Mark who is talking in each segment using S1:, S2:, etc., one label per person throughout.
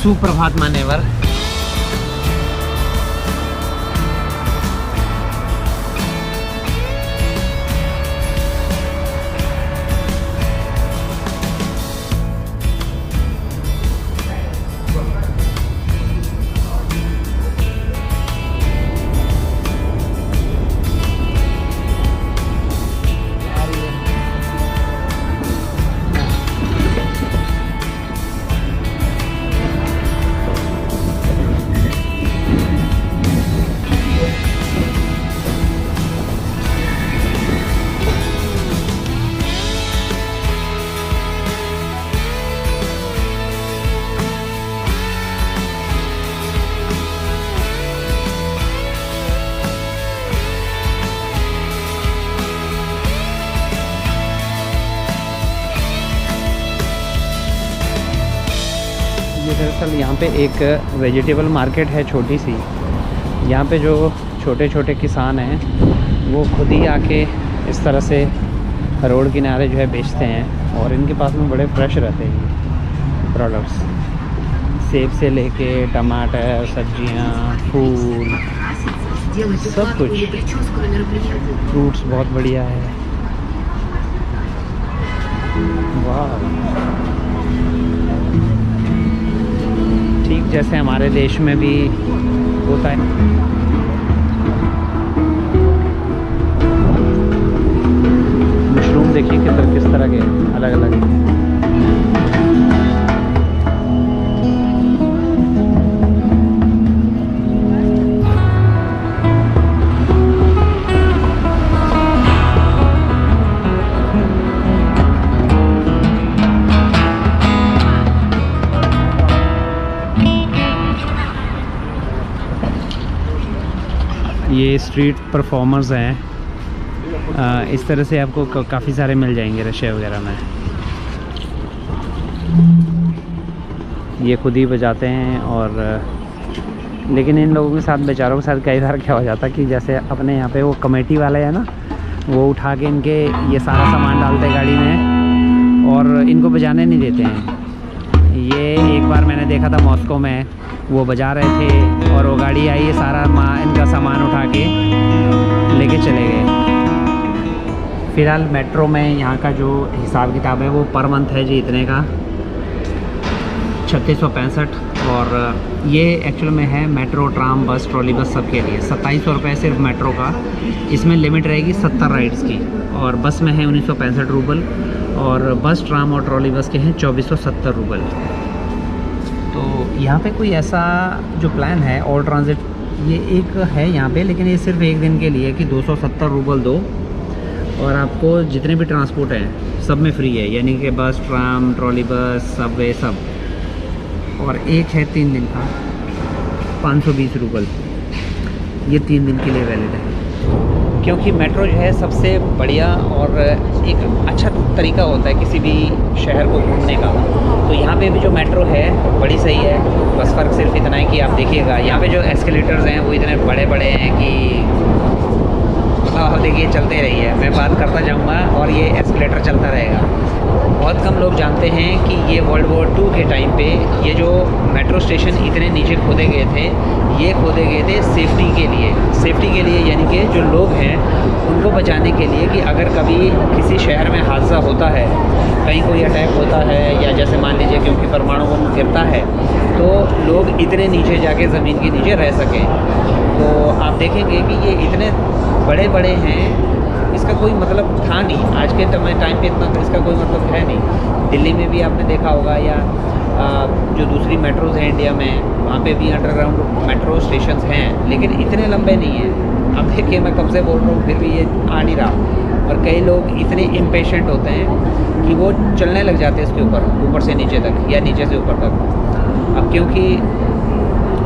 S1: सुप्रभात मान्यवर। दरअसल यहाँ पे एक वेजिटेबल मार्केट है छोटी सी। यहाँ पे जो छोटे छोटे किसान हैं वो खुद ही आके इस तरह से रोड किनारे जो है बेचते हैं, और इनके पास में बड़े फ्रेश रहते हैं प्रोडक्ट्स, सेब से लेके टमाटर, सब्जियाँ, फूल, सब कुछ। फ्रूट्स बहुत बढ़िया है। वाह, ठीक जैसे हमारे देश में भी होता है। मशरूम देखिए किस तरह के अलग अलग। ये स्ट्रीट परफॉर्मर्स हैं, इस तरह से आपको काफ़ी सारे मिल जाएंगे रशिया वगैरह में। ये खुद ही बजाते हैं, और लेकिन इन लोगों के साथ, बेचारों के साथ कई बार क्या हो जाता है कि जैसे अपने यहाँ पे वो कमेटी वाले हैं ना, वो उठा के इनके ये सारा सामान डालते हैं गाड़ी में और इनको बजाने नहीं देते हैं। ये एक बार मैंने देखा था मॉस्को में, वो बजा रहे थे और वो गाड़ी आई है, सारा इनका सामान उठा के लेके चले गए। फ़िलहाल मेट्रो में यहाँ का जो हिसाब किताब है वो पर मंथ है जी इतने का 3665, और ये एक्चुअल में है मेट्रो, ट्राम, बस, ट्रॉली बस सब के लिए 2700 रुपये सिर्फ मेट्रो का। इसमें लिमिट रहेगी 70 राइड्स की, और बस में है 1965 रूबल, और बस, ट्राम और ट्रॉली बस के हैं 2470 रूबल। तो यहाँ पे कोई ऐसा जो प्लान है ऑल ट्रांजिट, ये एक है यहाँ पे, लेकिन ये सिर्फ एक दिन के लिए कि 270 रूबल दो और आपको जितने भी ट्रांसपोर्ट हैं सब में फ्री है, यानी कि बस, ट्राम, ट्रॉली बस, सबवे सब। और एक है 3 दिन का 520 रूबल, ये 3 दिन के लिए वैलिड है। क्योंकि मेट्रो जो है सबसे बढ़िया और एक अच्छा तरीका होता है किसी भी शहर को घूमने का। तो यहाँ पे भी जो मेट्रो है बड़ी सही है, बस फ़र्क सिर्फ इतना है कि आप देखिएगा यहाँ पे जो एस्केलेटर्स हैं वो इतने बड़े बड़े हैं कि आप देखिए चलते रही है, मैं बात करता जाऊँगा और ये एस्केलेटर चलता रहेगा। बहुत कम लोग जानते हैं कि ये वर्ल्ड वॉर 2 के टाइम पे ये जो मेट्रो स्टेशन इतने नीचे खोदे गए थे, ये खोदे गए थे सेफ्टी के लिए, यानी कि जो लोग हैं उनको बचाने के लिए कि अगर कभी किसी शहर में हादसा होता है, कहीं कोई अटैक होता है, या जैसे मान लीजिए क्योंकि परमाणु बम गिरता है तो लोग इतने नीचे जाके ज़मीन के नीचे रह सकें। तो आप देखेंगे कि ये इतने बड़े बड़े हैं, इसका कोई मतलब था नहीं, आज के टाइम पे इतना इसका कोई मतलब है नहीं। दिल्ली में भी आपने देखा होगा, या जो दूसरी मेट्रोज़ हैं इंडिया में, वहाँ पे भी अंडरग्राउंड मेट्रो स्टेशंस हैं, लेकिन इतने लंबे नहीं हैं। अब देखिए मैं कब से बोल रहा हूँ फिर भी ये आ नहीं रहा, और कई लोग इतने इम्पेशेंट होते हैं कि वो चलने लग जाते हैं इसके ऊपर से नीचे तक या नीचे से ऊपर तक। अब क्योंकि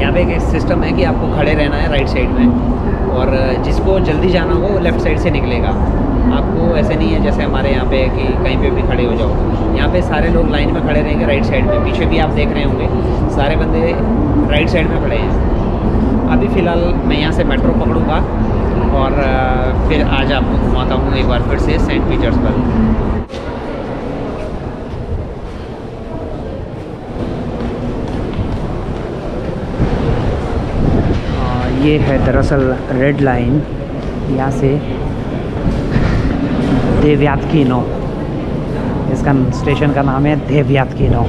S1: यहाँ पे एक सिस्टम है कि आपको खड़े रहना है राइट साइड में, और जिसको जल्दी जाना हो वो लेफ़्ट साइड से निकलेगा। आपको ऐसे नहीं है जैसे हमारे यहाँ पे कि कहीं पे भी खड़े हो जाओ। यहाँ पे सारे लोग लाइन में खड़े रहेंगे राइट साइड में। पीछे भी आप देख रहे होंगे सारे बंदे राइट साइड में खड़े हैं। अभी फ़िलहाल मैं यहाँ से मेट्रो पकड़ूँगा और फिर आज आपको घुमाता हूँ एक बार फिर से सेंट पीटर्सबर्ग। ये है दरअसल रेड लाइन, यहाँ से देव्यातकीनो, इसका स्टेशन का नाम है देव्यातकीनो।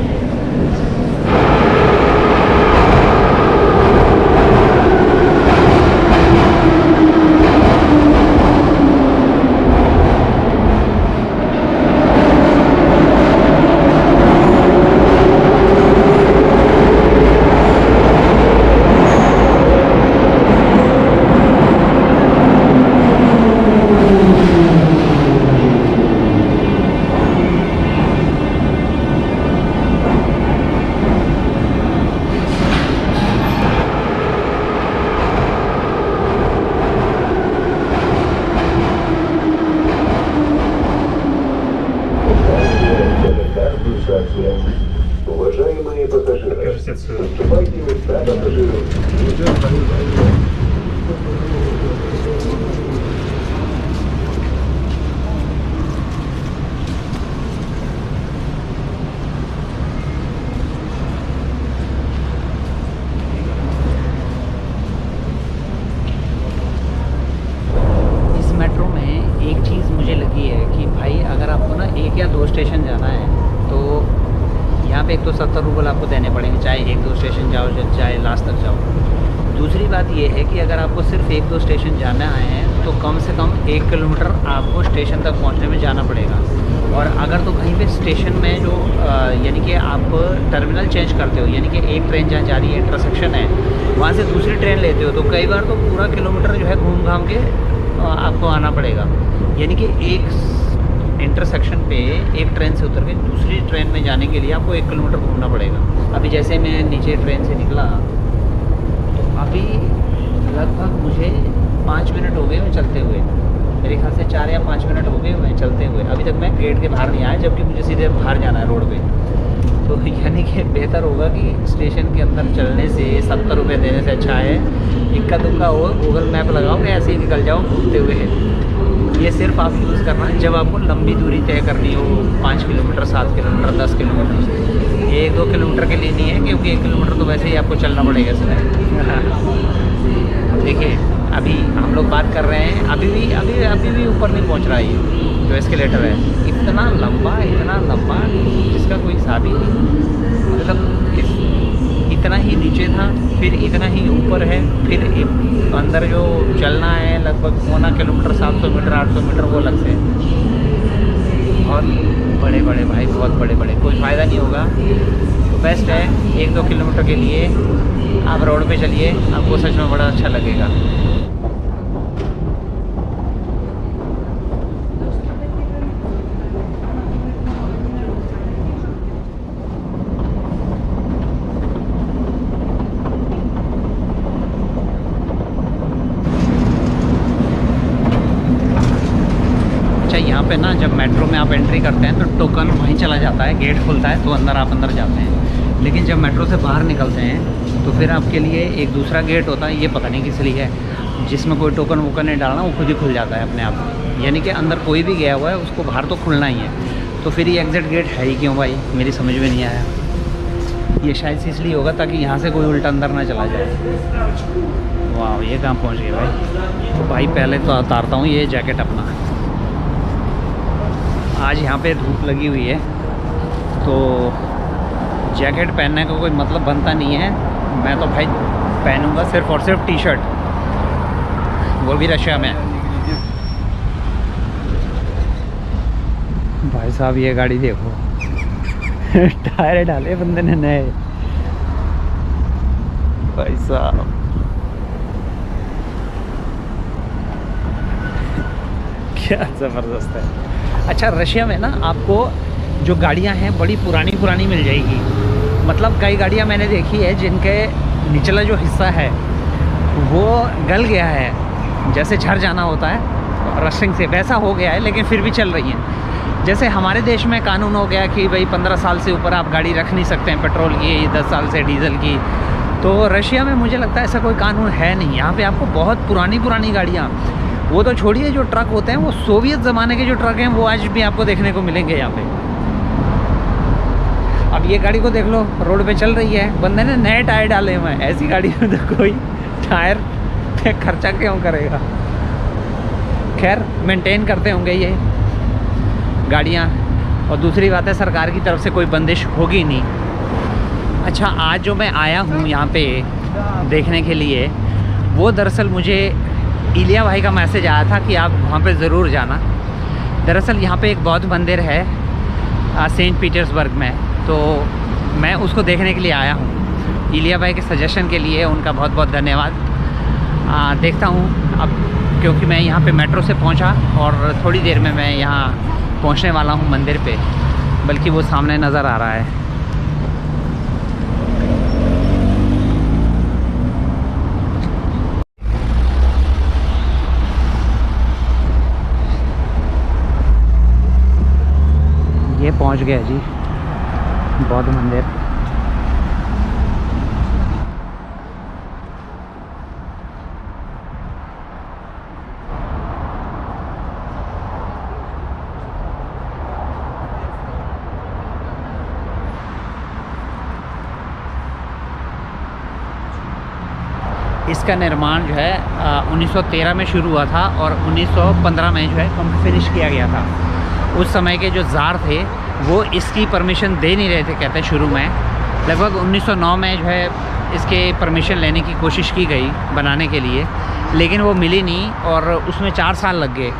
S2: Уважаемые пассажиры, уступайте места пассажирам.
S1: इस मेट्रो में एक चीज़ मुझे लगी है कि भाई अगर आपको ना 1 या 2 स्टेशन जाना है तो यहाँ पे एक तो 70 रूपये आपको देने पड़ेंगे, चाहे 1-2 स्टेशन जाओ चाहे लास्ट तक जाओ। दूसरी बात ये है कि अगर आपको सिर्फ 1-2 स्टेशन जाना है तो कम से कम 1 किलोमीटर आपको स्टेशन तक पहुँचने में जाना पड़ेगा। और अगर तो कहीं पे स्टेशन में जो यानी कि आप टर्मिनल चेंज करते हो, यानी कि एक ट्रेन जहाँ जा रही है इंटरसेक्शन है, वहाँ से दूसरी ट्रेन लेते हो, तो कई बार तो पूरा किलोमीटर जो है घूम घाम के आपको आना पड़ेगा। यानी कि एक इंटरसेक्शन पे एक ट्रेन से उतर के दूसरी ट्रेन में जाने के लिए आपको 1 किलोमीटर घूमना पड़ेगा। अभी जैसे मैं नीचे ट्रेन से निकला तो अभी लगभग मुझे 5 मिनट हो गए मैं चलते हुए, मेरे ख्याल से 4 या 5 मिनट हो गए मैं चलते हुए। अभी तक मैं गेट के बाहर नहीं आया, जबकि मुझे सीधे बाहर जाना है रोड पे। तो यानी कि बेहतर होगा कि स्टेशन के अंदर चलने से 70 रुपये देने से अच्छा है इक्का दुक्का हो, गूगल मैप लगाओ, ऐसे ही निकल जाओ घूमते हुए। ये सिर्फ आप यूज़ करना है जब आपको लंबी दूरी तय करनी हो, 5 किलोमीटर, 7 किलोमीटर, 10 किलोमीटर। 1-2 किलोमीटर के लिए नहीं है, क्योंकि 1 किलोमीटर तो वैसे ही आपको चलना पड़ेगा इसमें। देखिए अभी हम लोग बात कर रहे हैं, अभी भी ऊपर नहीं पहुंच रहा है ये जो एस्केलेटर है, इतना लंबा जिसका कोई हिसाब ही नहीं। मतलब इतना ही नीचे था, फिर इतना ही ऊपर है, फिर अंदर जो चलना है लगभग 1.25 किलोमीटर, 700 मीटर, 800 मीटर, वो अलग से। बहुत बड़े बड़े भाई, बहुत बड़े बड़े, कोई फ़ायदा नहीं होगा। तो बेस्ट है 1-2 किलोमीटर के लिए आप रोड पे चलिए, आपको सच में बड़ा अच्छा लगेगा। यहाँ पे ना जब मेट्रो में आप एंट्री करते हैं तो टोकन वहीं चला जाता है, गेट खुलता है तो अंदर आप अंदर जाते हैं। लेकिन जब मेट्रो से बाहर निकलते हैं तो फिर आपके लिए एक दूसरा गेट होता है, ये पता नहीं किस लिए है, जिसमें कोई टोकन वोकन नहीं डालना, वो खुद ही खुल जाता है अपने आप। यानी कि अंदर कोई भी गया हुआ है उसको बाहर तो खुलना ही है। तो फिर ये एग्जिट गेट है ही क्यों भाई, मेरी समझ में नहीं आया। ये शायद से इसलिए होगा ताकि यहाँ से कोई उल्टा अंदर ना चला जाए। वाह, ये कहाँ पहुँच गए भाई। तो भाई पहले तो उतारता हूँ ये जैकेट अपना। आज यहाँ पे धूप लगी हुई है तो जैकेट पहनने का कोई मतलब बनता नहीं है। मैं तो भाई पहनूंगा सिर्फ और सिर्फ टी-शर्ट, वो भी रशिया में। भाई साहब ये गाड़ी देखो टायर डाले बंदे ने नए। भाई साहब क्या ज़बरदस्त है। अच्छा, रशिया में ना आपको जो गाड़ियां हैं बड़ी पुरानी मिल जाएगी। मतलब कई गाड़ियां मैंने देखी है जिनके निचला जो हिस्सा है वो गल गया है, जैसे झड़ जाना होता है रशिंग से, वैसा हो गया है, लेकिन फिर भी चल रही हैं। जैसे हमारे देश में कानून हो गया कि भाई 15 साल से ऊपर आप गाड़ी रख नहीं सकते हैं पेट्रोल की, 10 साल से डीजल की। तो रशिया में मुझे लगता है ऐसा कोई कानून है नहीं। यहाँ पे आपको बहुत पुरानी गाड़ियाँ, वो तो छोड़िए, जो ट्रक होते हैं वो सोवियत ज़माने के जो ट्रक हैं वो आज भी आपको देखने को मिलेंगे यहाँ पे। अब ये गाड़ी को देख लो, रोड पे चल रही है, बंदे ने नए टायर डाले हुए हैं। ऐसी गाड़ी में तो कोई टायर खर्चा क्यों करेगा। खैर मेंटेन करते होंगे ये गाड़ियाँ, और दूसरी बात है सरकार की तरफ से कोई बंदिश होगी नहीं। अच्छा, आज जो मैं आया हूँ यहाँ पे देखने के लिए, वो दरअसल मुझे इलिया भाई का मैसेज आया था कि आप वहाँ पे ज़रूर जाना। दरअसल यहाँ पे एक बौद्ध मंदिर है सेंट पीटर्सबर्ग में, तो मैं उसको देखने के लिए आया हूँ। इलिया भाई के सजेशन के लिए उनका बहुत बहुत धन्यवाद। देखता हूँ अब, क्योंकि मैं यहाँ पे मेट्रो से पहुँचा और थोड़ी देर में मैं यहाँ पहुँचने वाला हूँ मंदिर पे, बल्कि वो सामने नज़र आ रहा है। ये पहुँच गया जी बौद्ध मंदिर। इसका निर्माण जो है 1913 में शुरू हुआ था और 1915 में जो है फिनिश किया गया था। उस समय के जो ज़ार थे वो इसकी परमिशन दे नहीं रहे थे, कहते हैं शुरू में। लगभग 1909 में जो है इसके परमिशन लेने की कोशिश की गई बनाने के लिए, लेकिन वो मिली नहीं और उसमें 4 साल लग गए।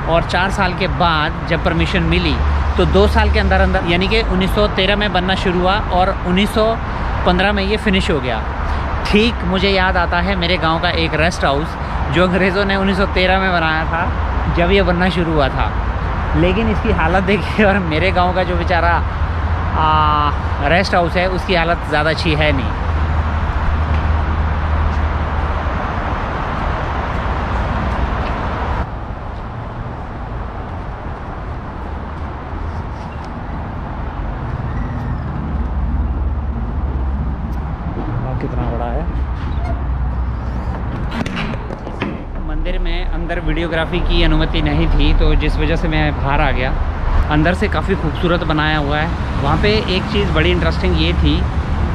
S1: और 4 साल के बाद जब परमिशन मिली तो 2 साल के अंदर अंदर, यानी कि 1913 में बनना शुरू हुआ और 1915 में ये फिनिश हो गया। ठीक मुझे याद आता है मेरे गांव का एक रेस्ट हाउस जो अंग्रेज़ों ने 1913 में बनाया था जब ये बनना शुरू हुआ था, लेकिन इसकी हालत देखिए। और मेरे गांव का जो बेचारा रेस्ट हाउस है उसकी हालत ज़्यादा अच्छी है नहीं। कितना बड़ा है मंदिर में। अंदर वीडियोग्राफी की अनुमति नहीं थी, तो जिस वजह से मैं बाहर आ गया। अंदर से काफ़ी खूबसूरत बनाया हुआ है। वहाँ पे एक चीज़ बड़ी इंटरेस्टिंग ये थी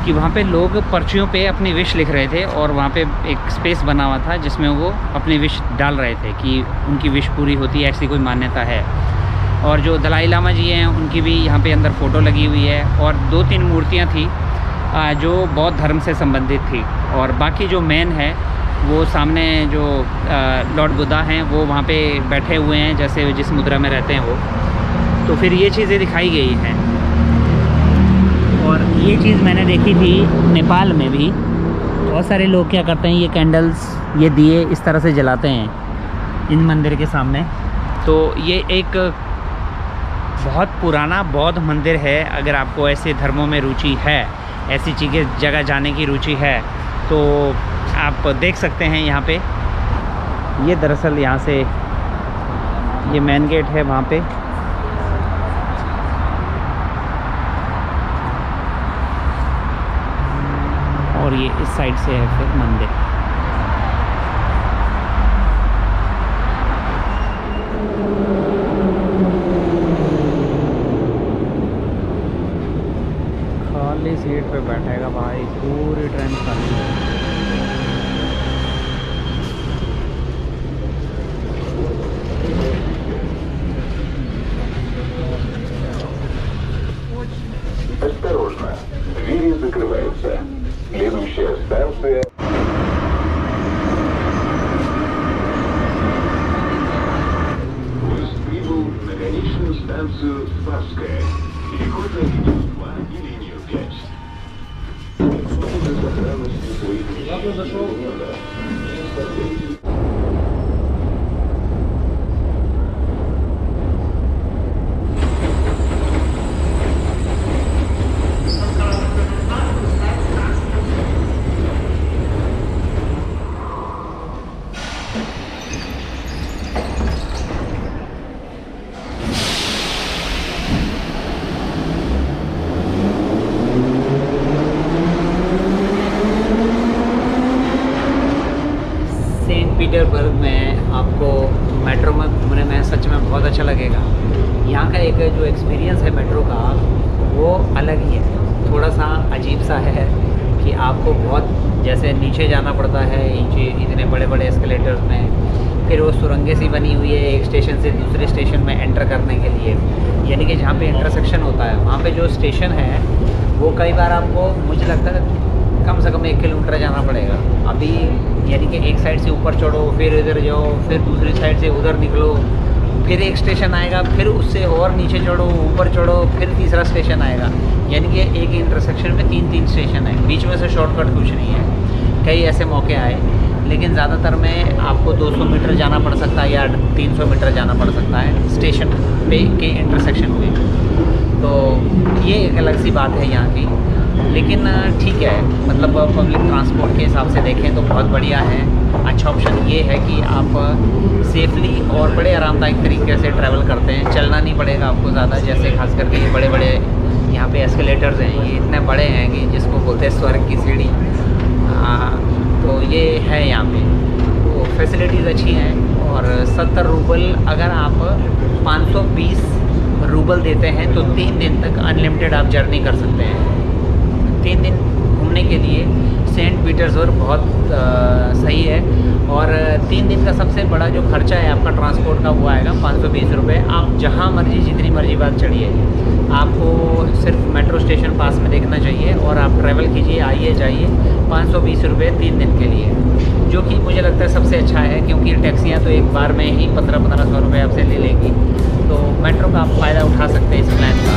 S1: कि वहाँ पे लोग पर्चियों पे अपनी विश लिख रहे थे और वहाँ पे एक स्पेस बना हुआ था जिसमें वो अपनी विश डाल रहे थे कि उनकी विश पूरी होती है, ऐसी कोई मान्यता है। और जो दलाई लामा जी हैं उनकी भी यहाँ पे अंदर फ़ोटो लगी हुई है, और 2-3 मूर्तियाँ थी जो बौद्ध धर्म से संबंधित थी। और बाकी जो मेन है वो सामने जो लॉर्ड बुद्धा हैं वो वहाँ पे बैठे हुए हैं, जैसे जिस मुद्रा में रहते हैं वो। तो फिर ये चीज़ें दिखाई गई हैं। और ये चीज़ मैंने देखी थी नेपाल में भी। बहुत सारे लोग क्या करते हैं, ये कैंडल्स, ये दिए इस तरह से जलाते हैं इन मंदिर के सामने। तो ये एक बहुत पुराना बौद्ध मंदिर है। अगर आपको ऐसे धर्मों में रुचि है, ऐसी चीज़ें जगह जाने की रुचि है, तो आप देख सकते हैं यहाँ पे। ये दरअसल यहाँ से ये मेन गेट है वहाँ पे। और ये इस साइड से है फिर मंदिर। खाली सीट पे बैठेगा भाई, पूरी ट्रेन खाली है।
S3: Осторожно, двери закрываются. Следующая станция. Поезд прибыл на конечную станцию Спасская. Переход на линию 2 и линию 5. За сохранностью своих вещей.
S1: पीटर्सबर्ग में आपको मेट्रो में घूमने में सच में बहुत अच्छा लगेगा। यहाँ का एक जो एक्सपीरियंस है मेट्रो का वो अलग ही है, थोड़ा सा अजीब सा है कि आपको बहुत जैसे नीचे जाना पड़ता है नीचे इतने बड़े बड़े एस्केलेटर्स में, फिर वो सुरंगें सी बनी हुई है एक स्टेशन से दूसरे स्टेशन में एंटर करने के लिए, यानी कि जहाँ पे इंटरसेक्शन होता है वहाँ पे जो स्टेशन है वो कई बार आपको मुझे लगता है कम से कम 1 किलोमीटर जाना पड़ेगा। अभी यानी कि एक साइड से ऊपर चढ़ो, फिर इधर जाओ, फिर दूसरी साइड से उधर निकलो, फिर एक स्टेशन आएगा, फिर उससे और नीचे चढ़ो, ऊपर चढ़ो, फिर तीसरा स्टेशन आएगा, यानी कि एक इंटरसेक्शन में 3 स्टेशन है। बीच में से शॉर्टकट कुछ नहीं है। कई ऐसे मौके आए, लेकिन ज़्यादातर में आपको 200 मीटर जाना पड़ सकता है या 300 मीटर जाना पड़ सकता है स्टेशन पे के इंटरसेक्शन पे। तो ये एक अलग सी बात है यहाँ की, लेकिन ठीक है, मतलब पब्लिक ट्रांसपोर्ट के हिसाब से देखें तो बहुत बढ़िया है। अच्छा ऑप्शन ये है कि आप सेफली और बड़े आरामदायक तरीके से ट्रैवल करते हैं, चलना नहीं पड़ेगा आपको ज़्यादा। जैसे खास करके ये बड़े बड़े यहाँ पे एस्केलेटर्स हैं, ये इतने बड़े हैं कि जिसको बोलते हैं स्वर्ग की सीढ़ी। तो ये है यहाँ पे, तो फैसिलिटीज़ अच्छी हैं। और 70 रूबल अगर आप 520 रूबल देते हैं तो 3 दिन तक अनलिमिटेड आप जर्नी कर सकते हैं। 3 दिन घूमने के लिए सेंट पीटर्सबर्ग बहुत सही है। और 3 दिन का सबसे बड़ा जो खर्चा है आपका ट्रांसपोर्ट का वो आएगा 520 रुपये। आप जहाँ मर्जी जितनी मर्जी बार चढ़िए, आपको सिर्फ मेट्रो स्टेशन पास में देखना चाहिए और आप ट्रैवल कीजिए, आइए जाइए। 520 रुपये 3 दिन के लिए, जो कि मुझे लगता है सबसे अच्छा है, क्योंकि टैक्सियाँ तो एक बार में ही 1500 रुपये आपसे ले लेंगी। तो मेट्रो का आप फ़ायदा उठा सकते हैं इस प्लान का।